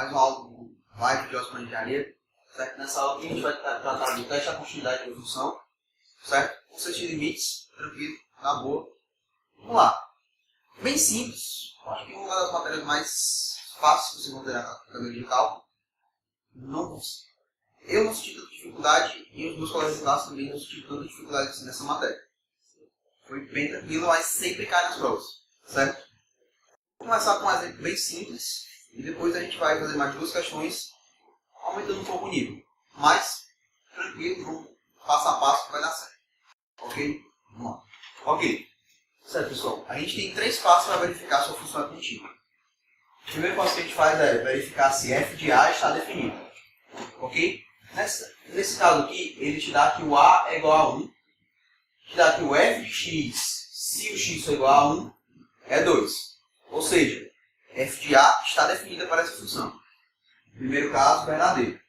mais uma aula do Live de Oscar de Engenharia. Certo? Nessa aula aqui a gente vai tratar do teste da continuidade da função, certo? Conceitos de limites, tranquilo, na boa. Vamos lá. Bem simples. Acho que uma das matérias mais fáceis que vocês vão ter na cadeira de cálculo. Eu não senti tanta dificuldade e os meus colegas de classe também não sentiram tanta dificuldade nessa matéria. Foi bem tranquilo, mas sempre cai nas provas, certo? Vou começar com um exemplo bem simples e depois a gente vai fazer mais duas questões, aumentando um pouco o nível. Mas, tranquilo, vamos passo a passo que vai dar certo. Ok? Vamos lá. Ok. Certo, pessoal. A gente tem três passos para verificar se a função é contínua. O primeiro passo que a gente faz é verificar se f de a está definido. Ok? Nesse caso aqui, ele te dá que o a é igual a 1. Te dá que o f de x, se o x for igual a 1, é 2. Ou seja, f de a está definida para essa função. Primeiro caso, verdadeiro.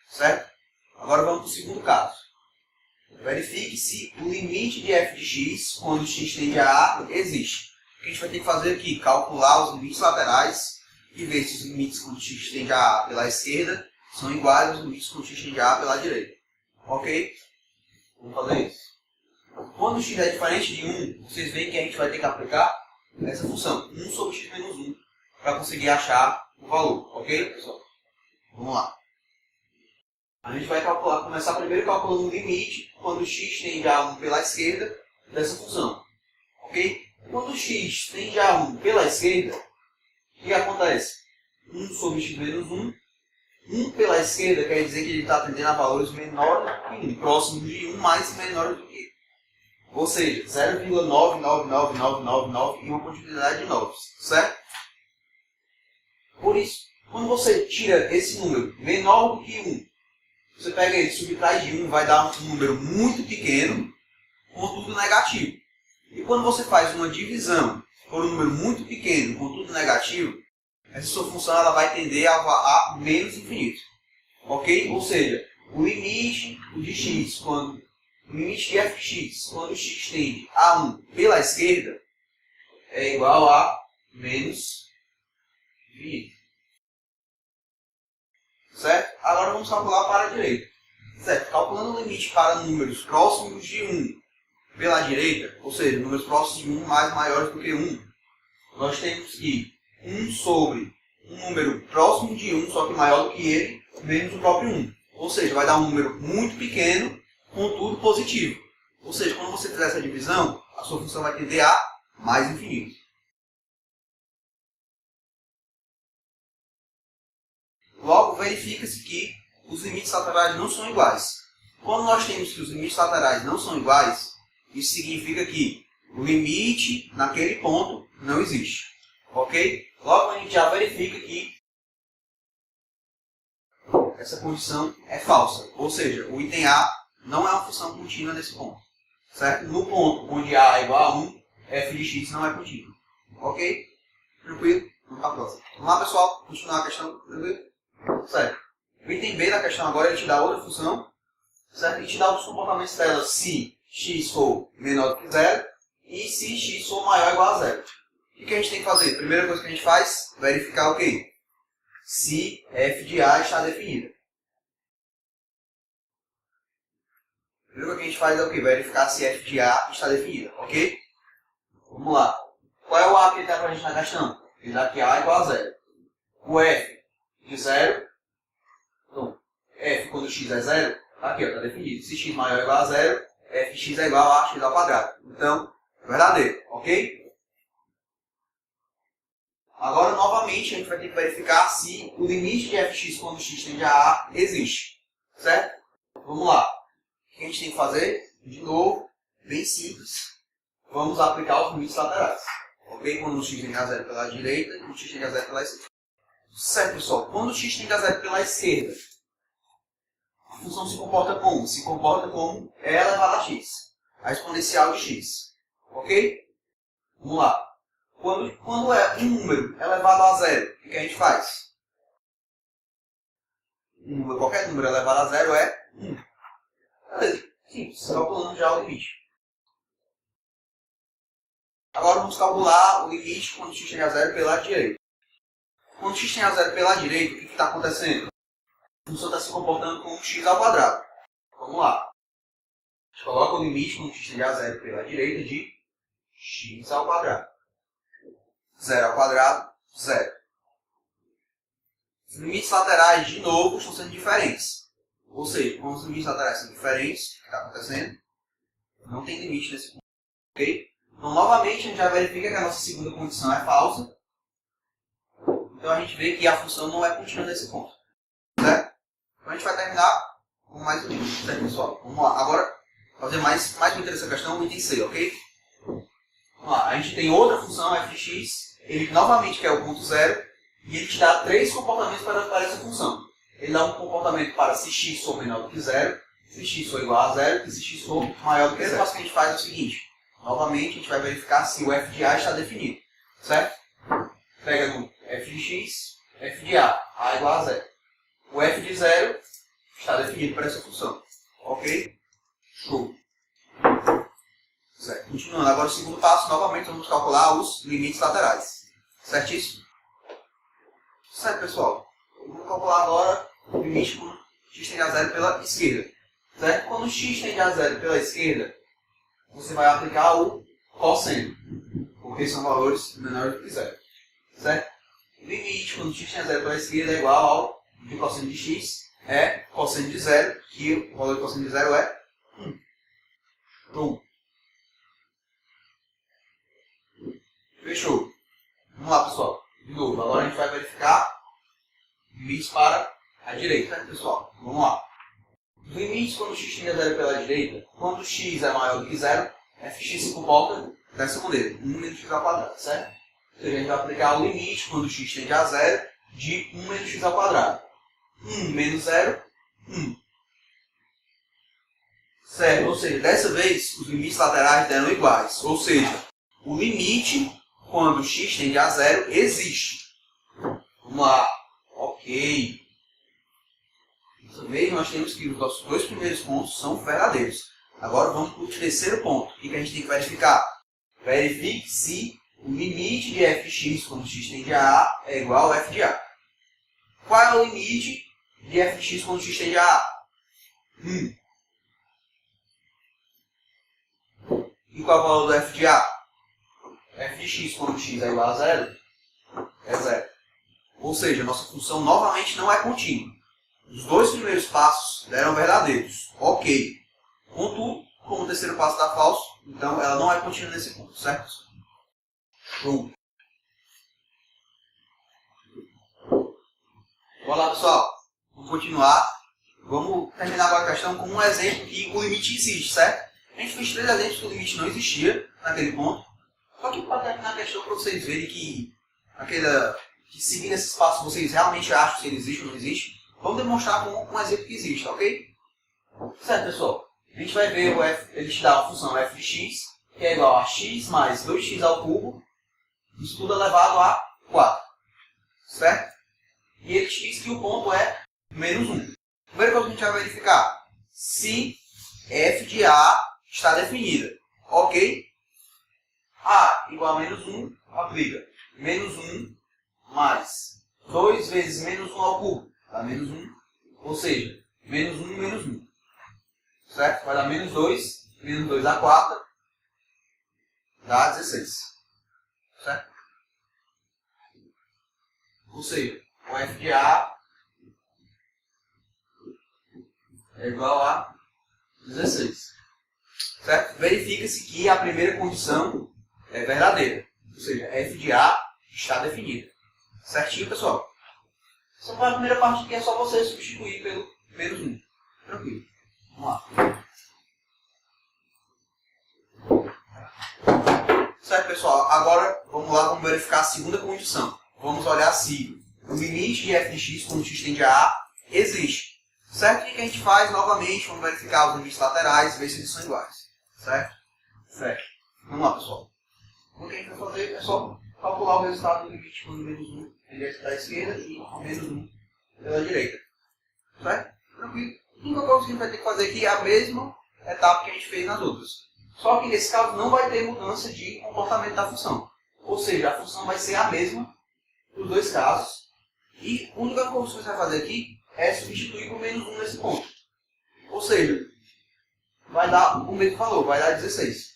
Certo? Agora vamos para o segundo caso. Verifique se o limite de f de x, quando x tende a a, existe. O que a gente vai ter que fazer aqui? Calcular os limites laterais e ver se os limites quando x tende a pela esquerda são iguais aos limites quando x tende a pela direita. Ok? Vamos fazer isso. Quando x é diferente de 1, vocês veem que a gente vai ter que aplicar essa função, 1 sobre x menos 1, para conseguir achar o valor. Ok, pessoal? Vamos lá. A gente vai começar primeiro calculando o limite quando x tende a 1 pela esquerda dessa função. Ok? Quando x tende a 1 pela esquerda, o que acontece? 1 sobre x menos 1. 1 pela esquerda quer dizer que ele está tendendo a valores menores do que 1, próximo de 1 mais menores do que 1. Ou seja, 0,99999 e uma quantidade de 9, certo? Por isso, quando você tira esse número menor do que 1, você pega ele, subtrai de 1, vai dar um número muito pequeno, contudo negativo. E quando você faz uma divisão por um número muito pequeno, contudo negativo, essa sua função ela vai tender a menos infinito. Ok? Ou seja, o limite de x, o limite de f de x, quando x tende a 1 pela esquerda, é igual a menos infinito. Certo? Agora vamos calcular para a direita. Certo? Calculando o limite para números próximos de 1 pela direita, ou seja, números próximos de 1 mais maiores do que 1, nós temos que 1 sobre um número próximo de 1, só que maior do que ele, menos o próprio 1. Ou seja, vai dar um número muito pequeno, contudo positivo. Ou seja, quando você fizer essa divisão, a sua função vai tender a mais infinito. Logo, verifica-se que os limites laterais não são iguais. Quando nós temos que os limites laterais não são iguais, isso significa que o limite naquele ponto não existe. Ok? Logo, a gente já verifica que essa condição é falsa. Ou seja, o item A não é uma função contínua nesse ponto. Certo? No ponto onde A é igual a 1, f de x não é contínua. Ok? Tranquilo? Vamos para a próxima. Vamos lá, pessoal. Continuar a questão. Tranquilo? Certo. O item B da questão agora ele te dá outra função. Certo? Ele te dá os comportamentos dela se x for menor do que 0 e se x for maior ou igual a 0. O que a gente tem que fazer? Primeira coisa que a gente faz, verificar o quê? Se f de a está definida. Primeira coisa que a gente faz é o quê? Verificar se f de a está definida, ok? Vamos lá. Qual é o a que ele dá para a gente na questão? Ele dá que a é igual a 0. O f de 0, então, f quando x é 0, aqui está definido. Se x maior ou igual a 0, f de x é igual a x ao quadrado. Então, verdadeiro, ok? Agora, novamente, a gente vai ter que verificar se o limite de f de x quando x tende a a existe. Certo? Vamos lá. O que a gente tem que fazer? De novo, bem simples. Vamos aplicar os limites laterais. Ok? Quando o x tende a 0 pela direita e o x tende a 0 pela esquerda. Certo, pessoal? Quando o x tende a 0 pela esquerda, a função se comporta como? Se comporta como e elevado a x. A exponencial de x. Ok? Vamos lá. Quando é um número elevado a 0, o que a gente faz? Qualquer número elevado a 0 é 1. Beleza. Simples. Calculando já o limite. Agora vamos calcular o limite quando x tende a zero pela direita. Quando x tende a zero pela direita, o que está acontecendo? A função está se comportando como x ao quadrado. Vamos lá. A gente coloca o limite quando x tende a zero pela direita de x ao quadrado. 0 ao quadrado, 0. Os limites laterais, de novo, estão sendo diferentes. Ou seja, como os limites laterais são diferentes, o que está acontecendo? Não tem limite nesse ponto. Ok? Então, novamente, a gente já verifica que a nossa segunda condição é falsa. Então, a gente vê que a função não é contínua nesse ponto. Certo? Então, a gente vai terminar com mais um limite. Certo, pessoal? Vamos lá. Agora, fazer mais muito dessa questão, o item C, ok? Vamos lá. A gente tem outra função, f de x. Ele, novamente, quer o ponto zero. E ele te dá três comportamentos para essa função. Ele dá um comportamento para se x for menor do que zero, se x for igual a zero e se x for maior do que zero. O passo que a gente faz é o seguinte. Novamente, a gente vai verificar se o f de a está definido. Certo? Pega no f de x, f de a igual a zero. O f de zero está definido para essa função. Ok? Show. Certo. Continuando. Agora o segundo passo, novamente, vamos calcular os limites laterais. Certíssimo? Certo, pessoal? Vamos calcular agora o limite quando x tende a zero pela esquerda. Certo? Quando x tende a zero pela esquerda, você vai aplicar o cosseno, porque são valores menores do que zero. Certo? O limite quando x tende a zero pela esquerda é igual ao de cosseno de x, é cosseno de zero, que o valor de cosseno de zero é 1. Show. Fechou. Vamos lá, pessoal. De novo, agora a gente vai verificar limites para a direita, né, pessoal? Vamos lá. Os limites quando x tende a zero pela direita, quando x é maior do que zero, f de x se comporta dessa maneira, 1 menos x ao quadrado, certo? Ou seja, a gente vai aplicar o limite quando x tende a zero de 1 menos x ao quadrado. 1 menos 0, 1. Certo? Ou seja, dessa vez, os limites laterais deram iguais. Ou seja, o limite quando x tende a zero existe. Vamos lá. Ok. Dessa vez nós temos que os nossos dois primeiros pontos são verdadeiros. Agora vamos para o terceiro ponto. O que a gente tem que verificar? Verifique se o limite de f de x quando x tende a a é igual a f de a. Qual é o limite de f de x quando x tende a a? 1. E qual é o valor do f de a? f de x quando x é igual a zero é zero. Ou seja, a nossa função novamente não é contínua. Os dois primeiros passos deram verdadeiros. Ok. Contudo, como o terceiro passo está falso, então ela não é contínua nesse ponto, certo? Show. Bora lá, pessoal. Vamos continuar. Vamos terminar agora a questão com um exemplo que o limite existe, certo? A gente fez 3 exemplos que o limite não existia naquele ponto. Só que para terminar a questão, para vocês verem que seguindo esses passos vocês realmente acham se ele existe ou não existe, vamos demonstrar com um exemplo que existe, ok? Certo, pessoal? A gente vai ver o f, ele te dá a função f de x, que é igual a x mais 2x ao cubo, isso tudo elevado a 4. Certo? E ele te diz que o ponto é menos 1. Primeira coisa que a gente vai verificar, se f de a está definida. Ok? A igual a menos 1, aplica menos 1 mais 2 vezes menos 1 ao cubo, dá menos 1, ou seja, menos 1, menos 1. Certo? Vai dar menos 2 a 4, dá 16. Certo? Ou seja, o f de a é igual a 16. Certo? Verifica-se que a primeira condição é verdadeira. Ou seja, f de a está definida. Certinho, pessoal? Essa foi a primeira parte que é só você substituir pelo menos 1. Tranquilo. Vamos lá. Certo, pessoal? Agora, vamos lá, vamos verificar a segunda condição. Vamos olhar se o limite de f de x quando x tende a a existe. Certo? O que a gente faz? Novamente, vamos verificar os limites laterais e ver se eles são iguais. Certo? Certo. Vamos lá, pessoal. O que a gente vai fazer é só calcular o resultado do limite quando menos 1 ele da esquerda e menos 1 pela direita. Certo? Tranquilo. A única coisa que a gente vai ter que fazer aqui é a mesma etapa que a gente fez nas outras. Só que nesse caso não vai ter mudança de comportamento da função. Ou seja, a função vai ser a mesma nos dois casos. E a única coisa que você vai fazer aqui é substituir por menos 1 nesse ponto. Ou seja, vai dar o mesmo valor, vai dar 16.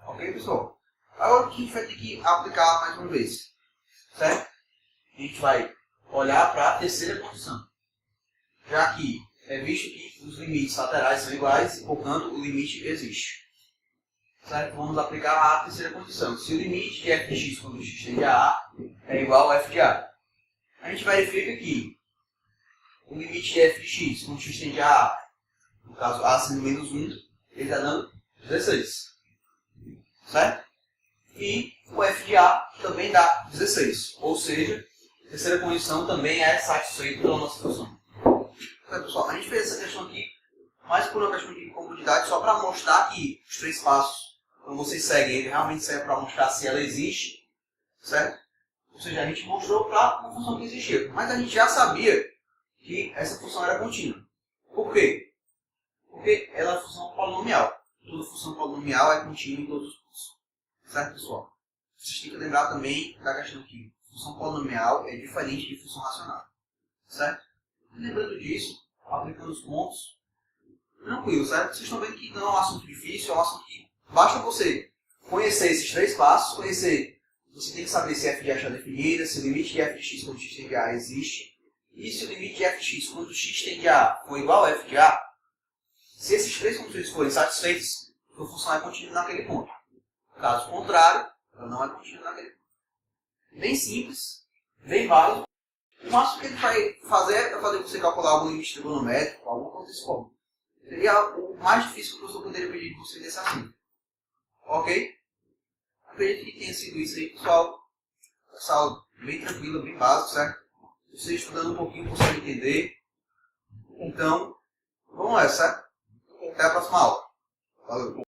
Ok, pessoal? Agora o que a gente vai ter que aplicar mais uma vez? Certo? A gente vai olhar para a terceira condição. Já que é visto que os limites laterais são iguais e, portanto, o limite existe. Certo? Vamos aplicar a terceira condição. Se o limite de f de x quando x tende a A é igual a f de A, a gente verifica que o limite de f de x quando x tende a A, no caso A sendo menos 1, ele está dando 16. Certo? E o f de A também dá 16. Ou seja, a terceira condição também é satisfeita pela nossa função. Então, pessoal, a gente fez essa questão aqui mais por uma questão de comodidade, só para mostrar que os 3 passos, quando vocês seguem, ele realmente serve para mostrar se ela existe, certo? Ou seja, a gente mostrou para uma função que existia, mas a gente já sabia que essa função era contínua. Por quê? Porque ela é função polinomial. Toda função polinomial é contínua em todos os pontos. Certo, pessoal? Vocês têm que lembrar também da questão que função polinomial é diferente de função racional. Certo? E lembrando disso, aplicando os pontos, tranquilo, certo? Vocês estão vendo que não é um assunto difícil, é um assunto que basta você conhecer esses 3 passos, conhecer, você tem que saber se f de A está definida, se o limite de f de x quando x tende a A existe, e se o limite de f de x quando x tende a A for igual a f de A, se esses 3 condições forem satisfeitas, a função é contínua naquele ponto. Caso contrário, ela não é contínua naquele ponto. Bem simples, bem válido. O máximo que ele vai fazer é fazer você calcular algum limite trigonométrico, alguma coisa desse forma. Seria o mais difícil que o professor poderia pedir de você nesse assunto. Ok? Acredito que tenha sido isso aí, pessoal. Essa aula bem tranquila, bem básica, certo? Você estudando um pouquinho consegue entender. Então, vamos lá, certo? Até a próxima aula. Valeu!